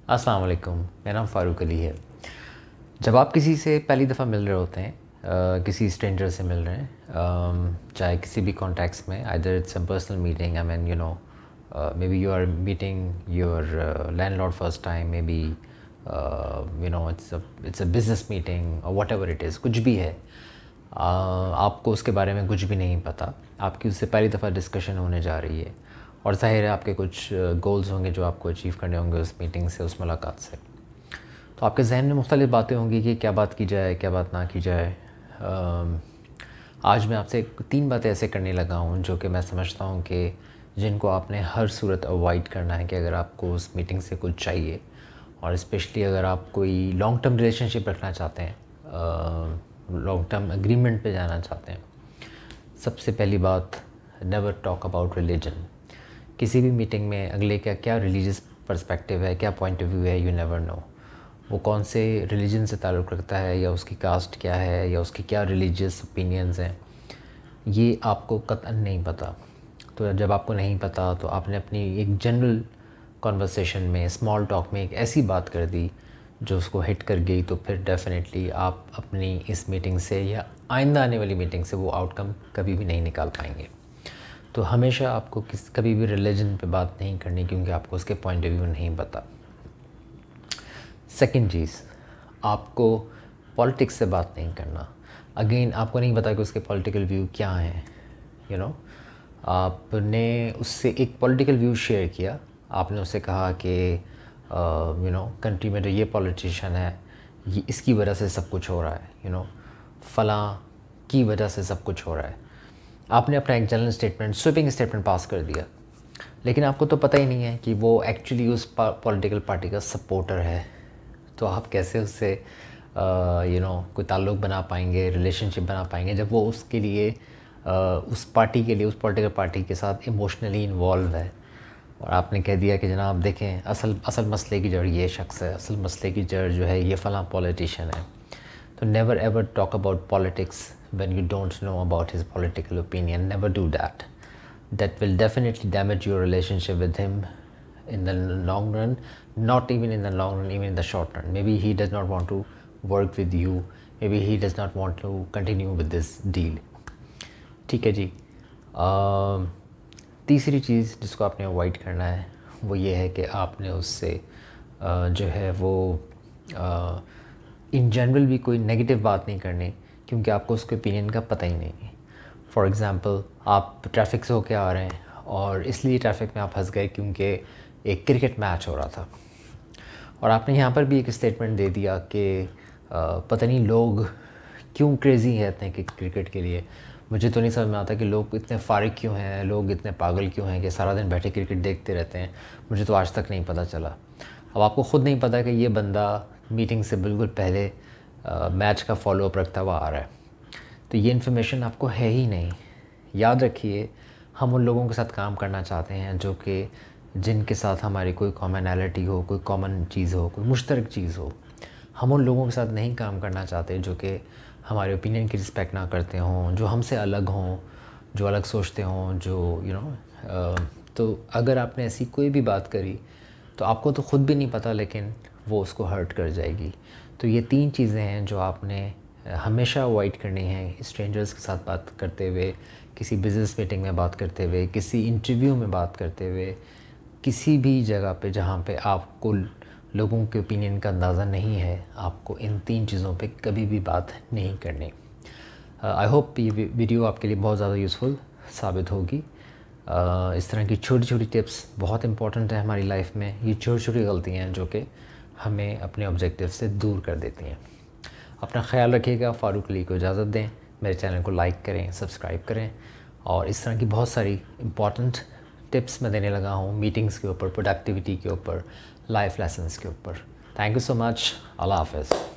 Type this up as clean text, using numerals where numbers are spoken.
अस्सलाम वालेकुम। मेरा नाम फ़ारूक अली है। जब आप किसी से पहली दफ़ा मिल रहे होते हैं, किसी स्ट्रेंजर से मिल रहे हैं, चाहे किसी भी कॉन्टेक्स्ट में, either it's a personal meeting, I mean maybe you are meeting your landlord first time, maybe it's a business meeting और वट एवर इट इज़, कुछ भी है, आपको उसके बारे में कुछ भी नहीं पता, आपकी उससे पहली दफ़ा डिस्कशन होने जा रही है और ज़ाहिर है आपके कुछ गोल्स होंगे जो आपको अचीव करने होंगे उस मीटिंग से, उस मुलाकात से। तो आपके जहन में मुख्तलिफ़ बातें होंगी कि क्या बात की जाए, क्या बात ना की जाए। आज मैं आपसे 3 बातें ऐसे करने लगा हूँ जो कि मैं समझता हूँ कि जिनको आपने हर सूरत अवॉइड करना है कि अगर आपको उस मीटिंग से कुछ चाहिए, और स्पेशली अगर आप कोई लॉन्ग टर्म रिलेशनशिप रखना चाहते हैं, लॉन्ग टर्म एग्रीमेंट पे जाना चाहते हैं। सबसे पहली बात, नेवर टॉक अबाउट रिलीजन। किसी भी मीटिंग में अगले का क्या रिलीजियस पर्सपेक्टिव है, क्या पॉइंट ऑफ व्यू है, यू नेवर नो। वो कौन से रिलीजन से ताल्लुक़ रखता है, या उसकी कास्ट क्या है, या उसकी क्या रिलीजियस ओपिनियंस हैं, ये आपको कतई नहीं पता। तो जब आपको नहीं पता तो आपने अपनी एक जनरल कॉन्वर्सेशन में, स्मॉल टॉक में एक ऐसी बात कर दी जो उसको हिट कर गई, तो फिर डेफिनेटली आप अपनी इस मीटिंग से या आइंदा आने वाली मीटिंग से वो आउटकम कभी भी नहीं निकाल पाएंगे। तो हमेशा आपको कभी भी रिलीजन पे बात नहीं करनी, क्योंकि आपको उसके पॉइंट ऑफ व्यू नहीं पता। सेकंड चीज़, आपको पॉलिटिक्स से बात नहीं करना। अगेन, आपको नहीं पता कि उसके पॉलिटिकल व्यू क्या हैं। आपने उससे एक पॉलिटिकल व्यू शेयर किया, आपने उससे कहा कि कंट्री में जो ये पॉलिटिशियन है, ये इसकी वजह से सब कुछ हो रहा है, फ़लाँ की वजह से सब कुछ हो रहा है। आपने अपना एक general statement, sweeping statement pass कर दिया, लेकिन आपको तो पता ही नहीं है कि वो एक्चुअली उस पॉलिटिकल पार्टी का सपोर्टर है। तो आप कैसे उससे कोई ताल्लुक़ बना पाएंगे, रिलेशनशिप बना पाएंगे, जब वो उसके लिए उस पार्टी के लिए, उस पॉलिटिकल पार्टी के साथ इमोशनली इन्वॉल्व है। और आपने कह दिया कि जनाब देखें, असल मसले की जड़ ये शख्स है, असल मसले की जड़ जो है ये फ़लाँ पॉलिटिशियन है। तो never ever talk about politics when you don't know about his political opinion. Never do that. That will definitely damage your relationship with him in the long run. Not even in the long run, even in the short run. Maybe he does not want to work with you. Maybe he does not want to continue with this deal. ठीक है जी। तीसरी चीज़ जिसको आपने avoid करना है वो ये है कि आपने उससे जो है वो इन जनरल भी कोई नेगेटिव बात नहीं करनी, क्योंकि आपको उसके ओपिनियन का पता ही नहीं है। फॉर एग्ज़ाम्पल, आप ट्रैफिक से होके आ रहे हैं और इसलिए ट्रैफिक में आप फंस गए क्योंकि एक क्रिकेट मैच हो रहा था, और आपने यहाँ पर भी एक स्टेटमेंट दे दिया कि पता नहीं लोग क्यों क्रेज़ी हैं इतने क्रिकेट के लिए। मुझे तो नहीं समझ में आता कि लोग इतने फारिग क्यों हैं, लोग इतने पागल क्यों हैं कि सारा दिन बैठे क्रिकेट देखते रहते हैं। मुझे तो आज तक नहीं पता चला। अब आपको ख़ुद नहीं पता कि ये बंदा मीटिंग से बिल्कुल पहले मैच का फॉलोअप रखता हुआ आ रहा है, तो ये इन्फॉर्मेशन आपको है ही नहीं। याद रखिए, हम उन लोगों के साथ काम करना चाहते हैं जो कि जिनके साथ हमारी कोई कॉमनैलिटी हो, कोई कॉमन चीज़ हो, कोई मुश्तरक चीज़ हो। हम उन लोगों के साथ नहीं काम करना चाहते जो कि हमारे ओपिनियन की रिस्पेक्ट ना करते हों, जो हमसे अलग हों, जो अलग सोचते हों, जो तो अगर आपने ऐसी कोई भी बात करी तो आपको तो ख़ुद भी नहीं पता, लेकिन वो उसको हर्ट कर जाएगी। तो ये 3 चीज़ें हैं जो आपने हमेशा अवॉइड करनी है स्ट्रेंजर्स के साथ बात करते हुए, किसी बिज़नेस मीटिंग में बात करते हुए, किसी इंटरव्यू में बात करते हुए, किसी भी जगह पे जहाँ पे आपको लोगों के ओपिनियन का अंदाज़ा नहीं है। आपको इन 3 चीज़ों पे कभी भी बात नहीं करनी। आई होप ये वीडियो आपके लिए बहुत ज़्यादा यूज़फुल साबित होगी। इस तरह की छोटी छोटी टिप्स बहुत इंपॉर्टेंट है हमारी लाइफ में। ये छोटी छोटी गलतियाँ हैं जो कि हमें अपने ऑब्जेक्टिव से दूर कर देती हैं। अपना ख्याल रखिएगा। फ़ारूक अली को इजाज़त दें। मेरे चैनल को लाइक करें, सब्सक्राइब करें, और इस तरह की बहुत सारी इम्पॉर्टेंट टिप्स मैं देने लगा हूँ मीटिंग्स के ऊपर, प्रोडक्टिविटी के ऊपर, लाइफ लेसन्स के ऊपर। Thank you so much. Allah हाफ़िज़।